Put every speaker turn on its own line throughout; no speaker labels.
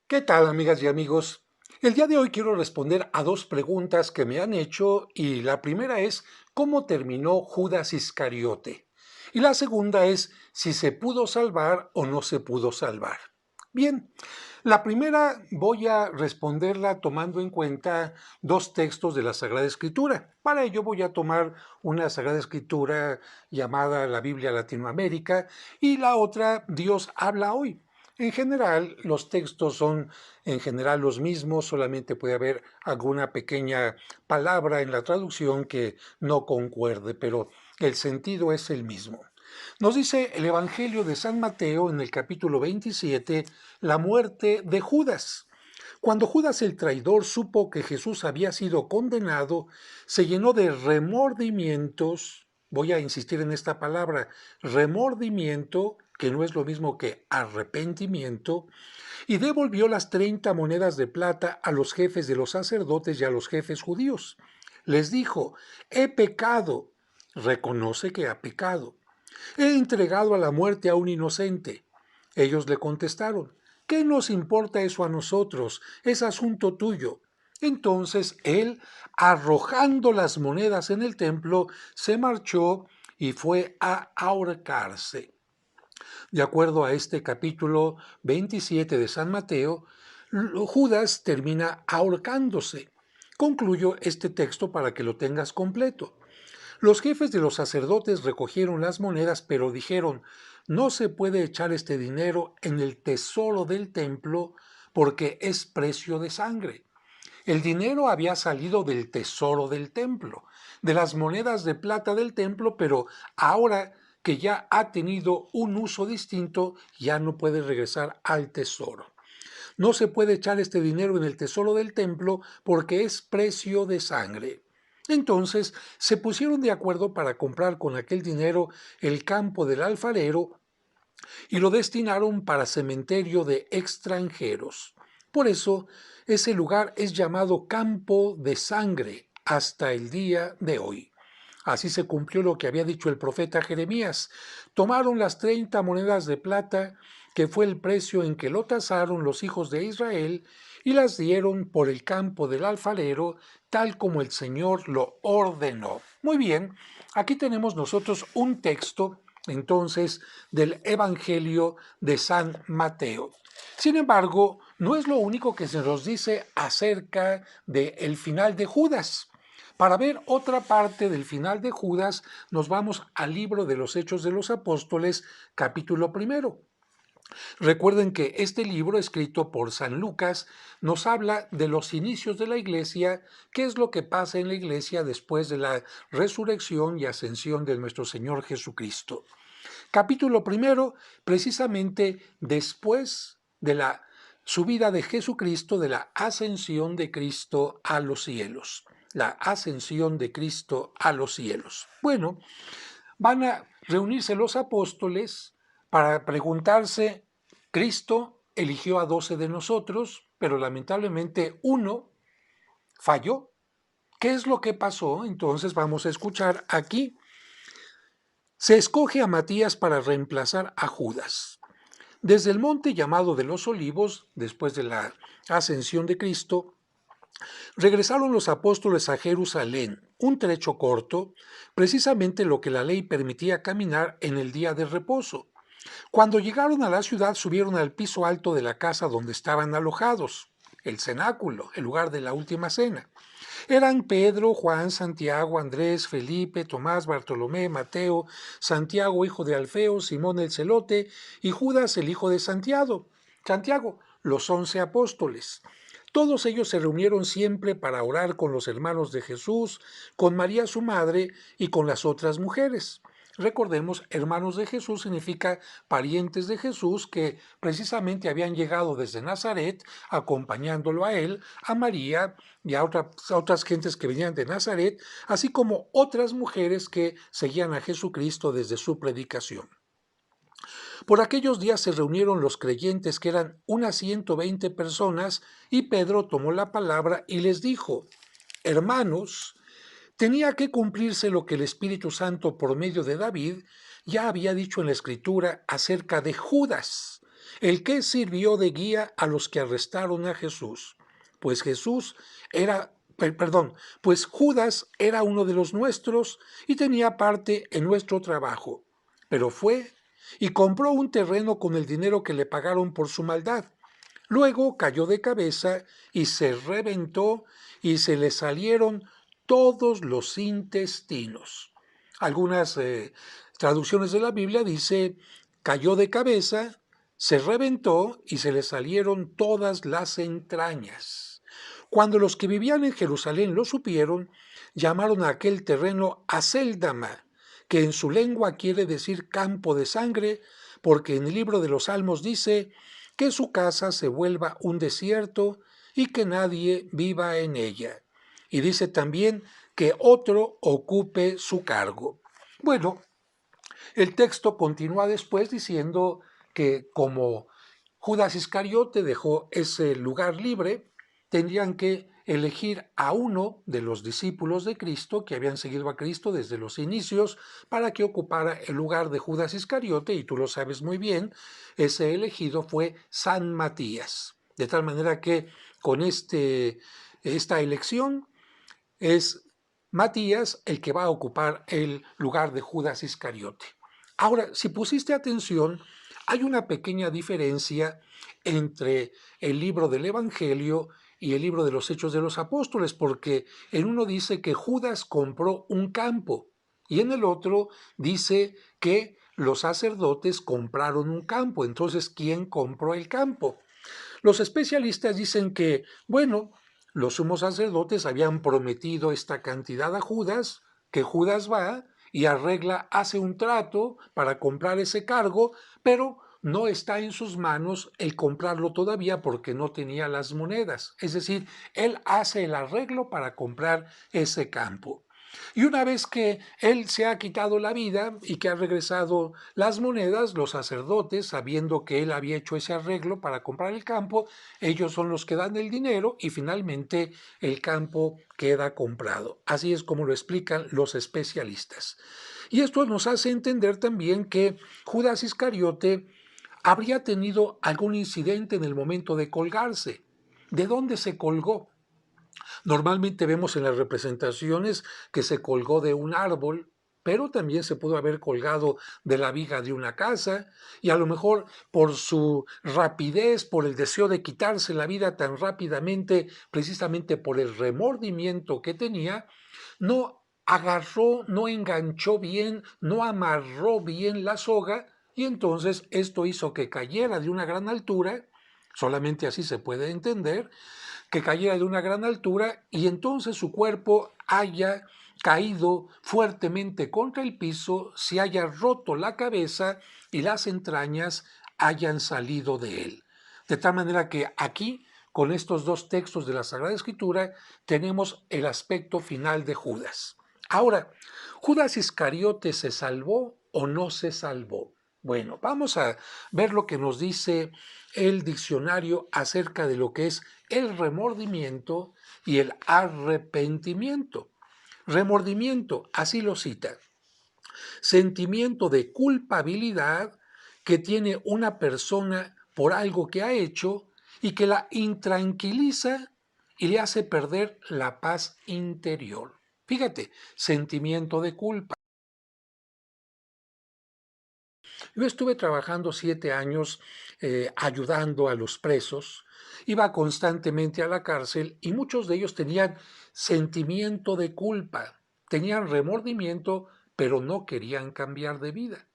¿Qué tal, amigas y amigos? El día de hoy quiero responder a dos preguntas que me han hecho y la primera es ¿cómo terminó Judas Iscariote? Y la segunda es si se pudo salvar o no se pudo salvar. Bien, la primera voy a responderla tomando en cuenta dos textos de la Sagrada Escritura. Para ello voy a tomar una Sagrada Escritura llamada la Biblia Latinoamérica y la otra Dios habla hoy. En general, los textos son en general los mismos, solamente puede haber alguna pequeña palabra en la traducción que no concuerde, pero el sentido es el mismo. Nos dice el Evangelio de San Mateo en el capítulo 27, la muerte de Judas. Cuando Judas el traidor supo que Jesús había sido condenado, se llenó de remordimientos, voy a insistir en esta palabra, remordimiento, que no es lo mismo que arrepentimiento, y devolvió las 30 monedas de plata a los jefes de los sacerdotes y a los jefes judíos. Les dijo, he pecado, reconoce que ha pecado. He entregado a la muerte a un inocente. Ellos le contestaron, ¿qué nos importa eso a nosotros? Es asunto tuyo. Entonces él, arrojando las monedas en el templo, se marchó y fue a ahorcarse. De acuerdo a este capítulo 27 de San Mateo, Judas termina ahorcándose. Concluyo este texto para que lo tengas completo. Los jefes de los sacerdotes recogieron las monedas, pero dijeron, no se puede echar este dinero en el tesoro del templo porque es precio de sangre. El dinero había salido del tesoro del templo, de las monedas de plata del templo, pero ahora que ya ha tenido un uso distinto, ya no puede regresar al tesoro. No se puede echar este dinero en el tesoro del templo porque es precio de sangre. Entonces se pusieron de acuerdo para comprar con aquel dinero el campo del alfarero y lo destinaron para cementerio de extranjeros. Por eso ese lugar es llamado campo de sangre hasta el día de hoy. Así se cumplió lo que había dicho el profeta Jeremías. Tomaron las 30 monedas de plata, que fue el precio en que lo tasaron los hijos de Israel, y las dieron por el campo del alfarero, tal como el Señor lo ordenó. Muy bien, aquí tenemos nosotros un texto entonces del Evangelio de San Mateo. Sin embargo, no es lo único que se nos dice acerca del final de Judas. Para ver otra parte del final de Judas, nos vamos al libro de los Hechos de los Apóstoles, capítulo primero. Recuerden que este libro, escrito por San Lucas, nos habla de los inicios de la iglesia, qué es lo que pasa en la iglesia después de la resurrección y ascensión de nuestro Señor Jesucristo. Capítulo primero, precisamente después de la subida de Jesucristo, de la ascensión de Cristo a los cielos. La ascensión de Cristo a los cielos. Bueno, van a reunirse los apóstoles para preguntarse, Cristo eligió a 12 de nosotros, pero lamentablemente uno falló. ¿Qué es lo que pasó? Entonces vamos a escuchar aquí. Se escoge a Matías para reemplazar a Judas. Desde el monte llamado de los Olivos, después de la ascensión de Cristo, regresaron los apóstoles a Jerusalén, un trecho corto, precisamente lo que la ley permitía caminar en el día de reposo. Cuando llegaron a la ciudad, subieron al piso alto de la casa donde estaban alojados, el cenáculo, el lugar de la última cena. Eran Pedro, Juan, Santiago, Andrés, Felipe, Tomás, Bartolomé, Mateo, Santiago, hijo de Alfeo, Simón el celote y Judas, el hijo de Santiago. Santiago, los 11 apóstoles. Todos ellos se reunieron siempre para orar con los hermanos de Jesús, con María su madre y con las otras mujeres. Recordemos, hermanos de Jesús significa parientes de Jesús que precisamente habían llegado desde Nazaret acompañándolo a él, a María y a otras gentes que venían de Nazaret, así como otras mujeres que seguían a Jesucristo desde su predicación. Por aquellos días se reunieron los creyentes, que eran unas 120 personas, y Pedro tomó la palabra y les dijo, hermanos, tenía que cumplirse lo que el Espíritu Santo por medio de David ya había dicho en la Escritura acerca de Judas, el que sirvió de guía a los que arrestaron a Jesús. Pues Jesús era, perdón, pues Judas era uno de los nuestros y tenía parte en nuestro trabajo. Pero fue y compró un terreno con el dinero que le pagaron por su maldad. Luego cayó de cabeza y se reventó y se le salieron todos los intestinos. Algunas traducciones de la Biblia dice, cayó de cabeza, se reventó y se le salieron todas las entrañas. Cuando los que vivían en Jerusalén lo supieron, llamaron a aquel terreno Acéldama, que en su lengua quiere decir campo de sangre, porque en el libro de los Salmos dice que su casa se vuelva un desierto y que nadie viva en ella. Y dice también que otro ocupe su cargo. Bueno, el texto continúa después diciendo que como Judas Iscariote dejó ese lugar libre, tendrían que elegir a uno de los discípulos de Cristo que habían seguido a Cristo desde los inicios para que ocupara el lugar de Judas Iscariote, y tú lo sabes muy bien, ese elegido fue San Matías. De tal manera que con esta elección es Matías el que va a ocupar el lugar de Judas Iscariote. Ahora, si pusiste atención, hay una pequeña diferencia entre el libro del Evangelio y el libro de los Hechos de los Apóstoles, porque en uno dice que Judas compró un campo y en el otro dice que los sacerdotes compraron un campo. Entonces, ¿quién compró el campo? Los especialistas dicen que, bueno, los sumos sacerdotes habían prometido esta cantidad a Judas, que Judas va y arregla, hace un trato para comprar ese cargo, pero no está en sus manos el comprarlo todavía porque no tenía las monedas. Es decir, él hace el arreglo para comprar ese campo. Y una vez que él se ha quitado la vida y que ha regresado las monedas, los sacerdotes, sabiendo que él había hecho ese arreglo para comprar el campo, ellos son los que dan el dinero y finalmente el campo queda comprado. Así es como lo explican los especialistas. Y esto nos hace entender también que Judas Iscariote habría tenido algún incidente en el momento de colgarse. ¿De dónde se colgó? Normalmente vemos en las representaciones que se colgó de un árbol, pero también se pudo haber colgado de la viga de una casa, y a lo mejor por su rapidez, por el deseo de quitarse la vida tan rápidamente, precisamente por el remordimiento que tenía, no agarró, no enganchó bien, no amarró bien la soga, y entonces esto hizo que cayera de una gran altura, solamente así se puede entender, que cayera de una gran altura y entonces su cuerpo haya caído fuertemente contra el piso, se haya roto la cabeza y las entrañas hayan salido de él. De tal manera que aquí, con estos dos textos de la Sagrada Escritura, tenemos el aspecto final de Judas. Ahora, ¿Judas Iscariote se salvó o no se salvó? Bueno, vamos a ver lo que nos dice el diccionario acerca de lo que es el remordimiento y el arrepentimiento. Remordimiento, así lo cita, sentimiento de culpabilidad que tiene una persona por algo que ha hecho y que la intranquiliza y le hace perder la paz interior. Fíjate, sentimiento de culpa. Yo estuve trabajando 7 años ayudando a los presos, iba constantemente a la cárcel y muchos de ellos tenían sentimiento de culpa, tenían remordimiento, pero no querían cambiar de vida.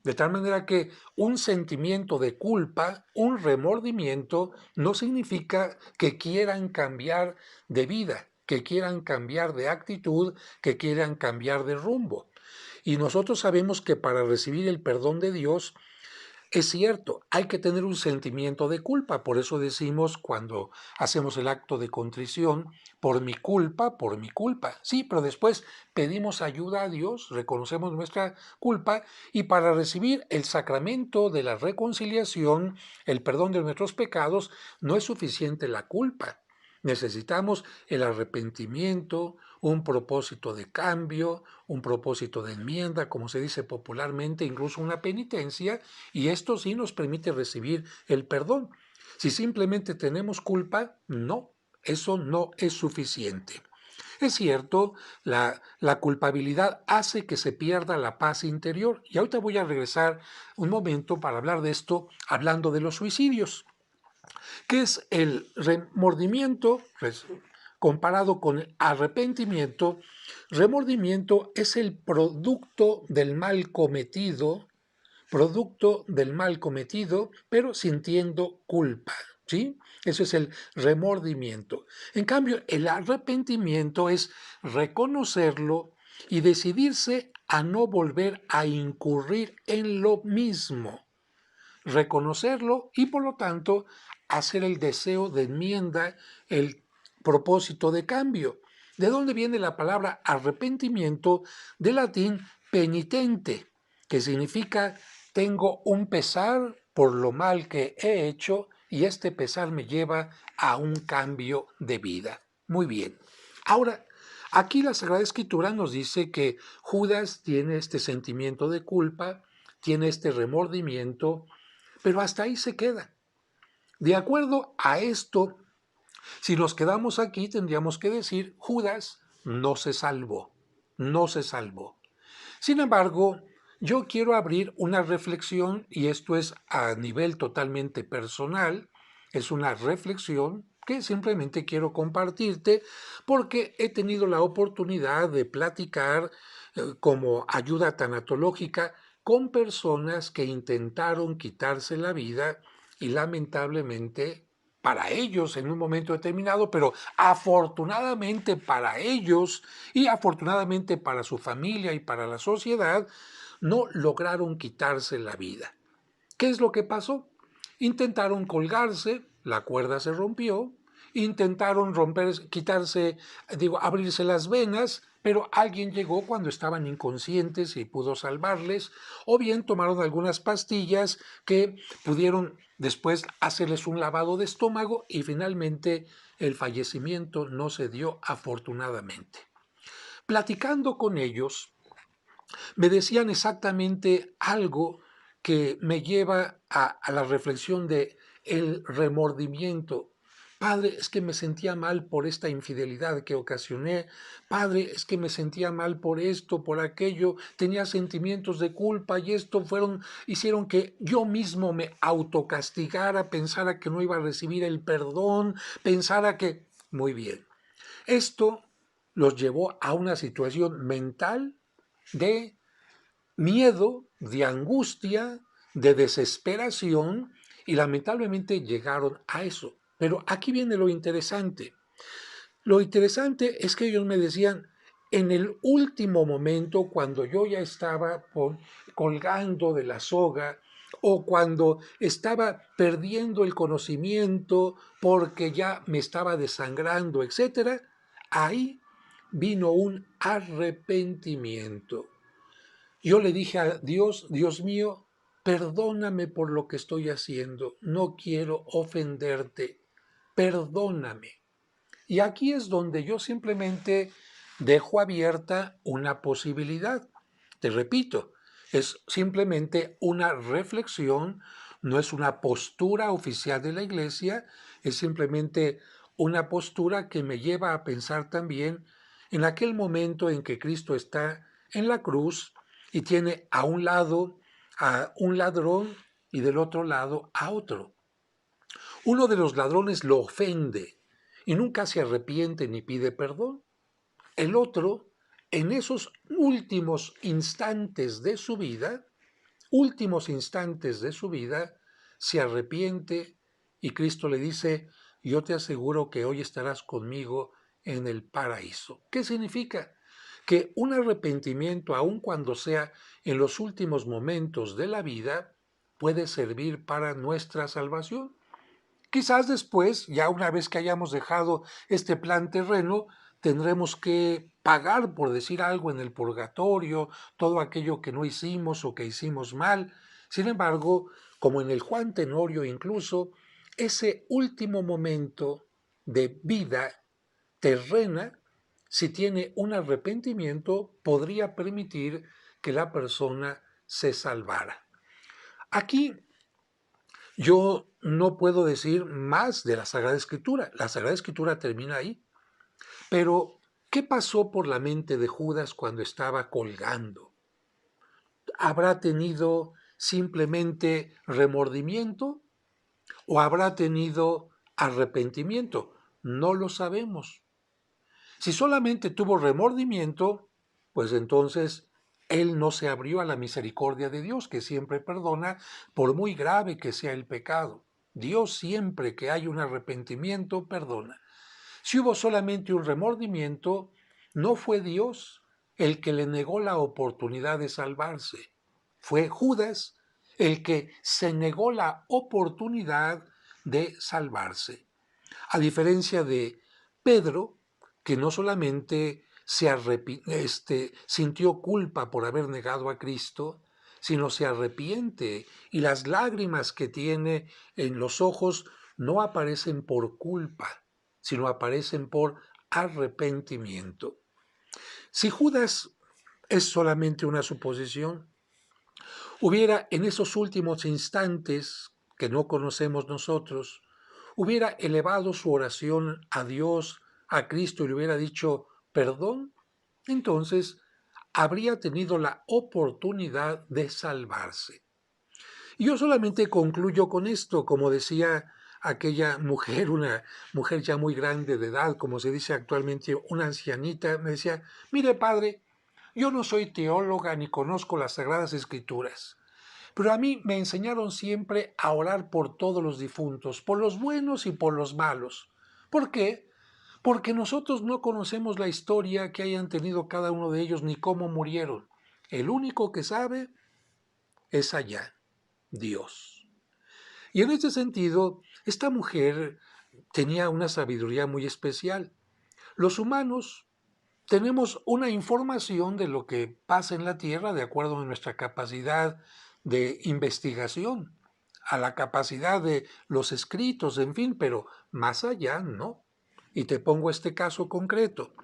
De tal manera que un sentimiento de culpa, un remordimiento, no significa que quieran cambiar de vida, que quieran cambiar de actitud, que quieran cambiar de rumbo. Y nosotros sabemos que para recibir el perdón de Dios, es cierto, hay que tener un sentimiento de culpa. Por eso decimos cuando hacemos el acto de contrición, por mi culpa, por mi culpa. Sí, pero después pedimos ayuda a Dios, reconocemos nuestra culpa y para recibir el sacramento de la reconciliación, el perdón de nuestros pecados, no es suficiente la culpa. Necesitamos el arrepentimiento, un propósito de cambio, un propósito de enmienda, como se dice popularmente, incluso una penitencia, y esto sí nos permite recibir el perdón. Si simplemente tenemos culpa, no, eso no es suficiente. Es cierto, la culpabilidad hace que se pierda la paz interior, y ahorita voy a regresar un momento para hablar de esto, hablando de los suicidios. ¿Qué es el remordimiento? Comparado con el arrepentimiento, remordimiento es el producto del mal cometido, pero sintiendo culpa, ¿sí? Eso es el remordimiento. En cambio, el arrepentimiento es reconocerlo y decidirse a no volver a incurrir en lo mismo, reconocerlo y por lo tanto hacer el deseo de enmienda, el propósito de cambio. ¿De dónde viene la palabra arrepentimiento? Del latín penitente, que significa tengo un pesar por lo mal que he hecho y este pesar me lleva a un cambio de vida. Muy bien. Ahora, aquí la Sagrada Escritura nos dice que Judas tiene este sentimiento de culpa, tiene este remordimiento, pero hasta ahí se queda. De acuerdo a esto, si nos quedamos aquí, tendríamos que decir, Judas no se salvó, no se salvó. Sin embargo, yo quiero abrir una reflexión, y esto es a nivel totalmente personal, es una reflexión que simplemente quiero compartirte porque he tenido la oportunidad de platicar como ayuda tanatológica con personas que intentaron quitarse la vida y lamentablemente para ellos en un momento determinado, pero afortunadamente para ellos y afortunadamente para su familia y para la sociedad, no lograron quitarse la vida. ¿Qué es lo que pasó? Intentaron colgarse, la cuerda se rompió, intentaron abrirse las venas, pero alguien llegó cuando estaban inconscientes y pudo salvarles, o bien tomaron algunas pastillas que pudieron después hacerles un lavado de estómago y finalmente el fallecimiento no se dio afortunadamente. Platicando con ellos, me decían exactamente algo que me lleva a la reflexión de el remordimiento. Padre, es que me sentía mal por esta infidelidad que ocasioné. Padre, es que me sentía mal por esto, por aquello. Tenía sentimientos de culpa y hicieron que yo mismo me autocastigara, pensara que no iba a recibir el perdón, pensara que... Muy bien. Esto los llevó a una situación mental de miedo, de angustia, de desesperación y lamentablemente llegaron a eso. Pero aquí viene lo interesante. Lo interesante es que ellos me decían, en el último momento, cuando yo ya estaba colgando de la soga o cuando estaba perdiendo el conocimiento porque ya me estaba desangrando, etcétera, ahí vino un arrepentimiento. Yo le dije a Dios, Dios mío, perdóname por lo que estoy haciendo, no quiero ofenderte, perdóname. Y aquí es donde yo simplemente dejo abierta una posibilidad. Te repito, es simplemente una reflexión, no es una postura oficial de la Iglesia, es simplemente una postura que me lleva a pensar también en aquel momento en que Cristo está en la cruz y tiene a un lado a un ladrón y del otro lado a otro. Uno de los ladrones lo ofende y nunca se arrepiente ni pide perdón. El otro, en esos últimos instantes de su vida, se arrepiente y Cristo le dice, yo te aseguro que hoy estarás conmigo en el paraíso. ¿Qué significa? Que un arrepentimiento, aun cuando sea en los últimos momentos de la vida, puede servir para nuestra salvación. Quizás después, ya una vez que hayamos dejado este plan terreno, tendremos que pagar, por decir algo, en el purgatorio, todo aquello que no hicimos o que hicimos mal. Sin embargo, como en el Juan Tenorio incluso, ese último momento de vida terrena, si tiene un arrepentimiento, podría permitir que la persona se salvara. Aquí yo no puedo decir más de la Sagrada Escritura. La Sagrada Escritura termina ahí. Pero, ¿qué pasó por la mente de Judas cuando estaba colgando? ¿Habrá tenido simplemente remordimiento o habrá tenido arrepentimiento? No lo sabemos. Si solamente tuvo remordimiento, pues entonces él no se abrió a la misericordia de Dios, que siempre perdona, por muy grave que sea el pecado. Dios siempre que hay un arrepentimiento, perdona. Si hubo solamente un remordimiento, no fue Dios el que le negó la oportunidad de salvarse. Fue Judas el que se negó la oportunidad de salvarse. A diferencia de Pedro, que no solamente sintió culpa por haber negado a Cristo, sino se arrepiente y las lágrimas que tiene en los ojos no aparecen por culpa, sino aparecen por arrepentimiento. Si Judas es solamente una suposición, hubiera en esos últimos instantes que no conocemos nosotros, hubiera elevado su oración a Dios, a Cristo y le hubiera dicho perdón, entonces habría tenido la oportunidad de salvarse. Y yo solamente concluyo con esto, como decía aquella mujer, una mujer ya muy grande de edad, como se dice actualmente, una ancianita, me decía, mire padre, yo no soy teóloga ni conozco las Sagradas Escrituras, pero a mí me enseñaron siempre a orar por todos los difuntos, por los buenos y por los malos. ¿Por qué? Porque nosotros no conocemos la historia que hayan tenido cada uno de ellos ni cómo murieron. El único que sabe es allá, Dios. Y en este sentido, esta mujer tenía una sabiduría muy especial. Los humanos tenemos una información de lo que pasa en la Tierra de acuerdo a nuestra capacidad de investigación, a la capacidad de los escritos, en fin, pero más allá no. Y te pongo este caso concreto.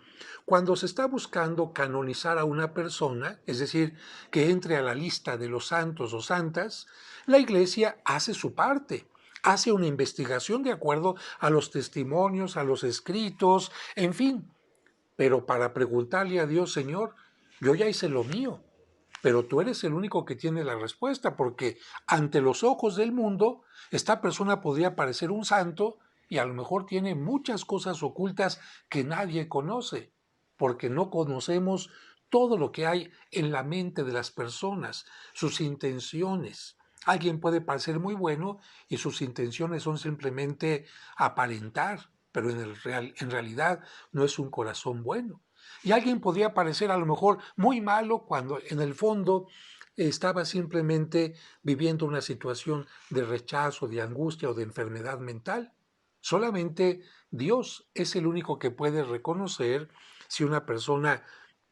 Cuando se está buscando canonizar a una persona, es decir, que entre a la lista de los santos o santas, la Iglesia hace su parte, hace una investigación de acuerdo a los testimonios, a los escritos, en fin, pero para preguntarle a Dios, Señor, yo ya hice lo mío, pero tú eres el único que tiene la respuesta, porque ante los ojos del mundo, esta persona podría parecer un santo y a lo mejor tiene muchas cosas ocultas que nadie conoce, porque no conocemos todo lo que hay en la mente de las personas, sus intenciones. Alguien puede parecer muy bueno y sus intenciones son simplemente aparentar, pero en realidad no es un corazón bueno. Y alguien podría parecer a lo mejor muy malo cuando en el fondo estaba simplemente viviendo una situación de rechazo, de angustia o de enfermedad mental. Solamente Dios es el único que puede reconocer si una persona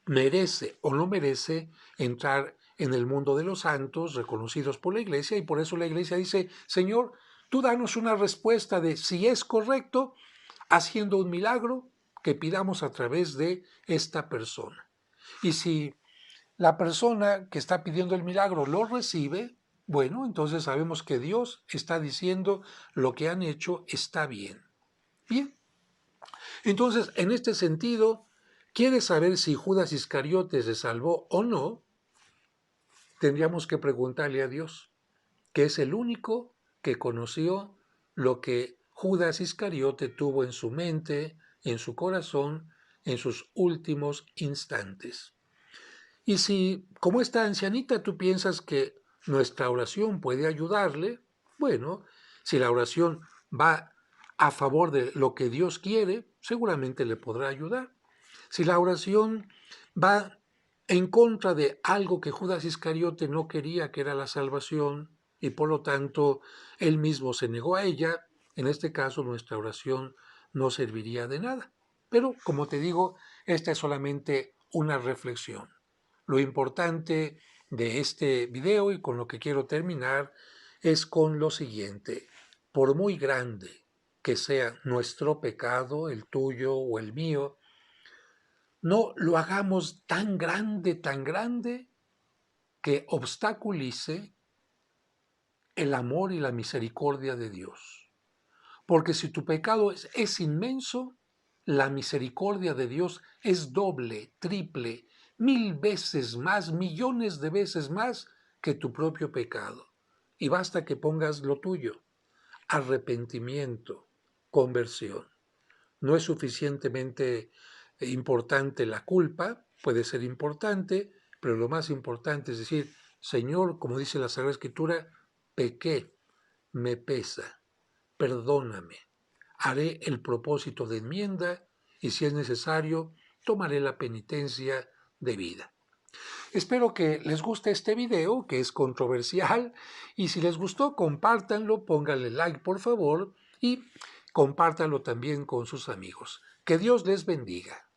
merece o no merece entrar en el mundo de los santos reconocidos por la Iglesia, y por eso la Iglesia dice, Señor, tú danos una respuesta de si es correcto, haciendo un milagro que pidamos a través de esta persona. Y si la persona que está pidiendo el milagro lo recibe, bueno, entonces sabemos que Dios está diciendo lo que han hecho está bien. Bien, entonces en este sentido, ¿quieres saber si Judas Iscariote se salvó o no? Tendríamos que preguntarle a Dios, que es el único que conoció lo que Judas Iscariote tuvo en su mente, en su corazón, en sus últimos instantes. Y si, como esta ancianita, tú piensas que nuestra oración puede ayudarle, bueno, si la oración va a favor de lo que Dios quiere, seguramente le podrá ayudar. Si la oración va en contra de algo que Judas Iscariote no quería, que era la salvación, y por lo tanto él mismo se negó a ella, en este caso nuestra oración no serviría de nada. Pero, como te digo, esta es solamente una reflexión. Lo importante de este video y con lo que quiero terminar es con lo siguiente. Por muy grande que sea nuestro pecado, el tuyo o el mío, no lo hagamos tan grande, que obstaculice el amor y la misericordia de Dios. Porque si tu pecado es inmenso, la misericordia de Dios es doble, triple, 1000 veces más, millones de veces más que tu propio pecado. Y basta que pongas lo tuyo: arrepentimiento, conversión. No es suficientemente importante la culpa, puede ser importante, pero lo más importante es decir: Señor, como dice la Sagrada Escritura, pequé, me pesa, perdóname, haré el propósito de enmienda y, si es necesario, tomaré la penitencia debida. Espero que les guste este video, que es controversial, y si les gustó, compártanlo, pónganle like por favor, y compártanlo también con sus amigos. Que Dios les bendiga.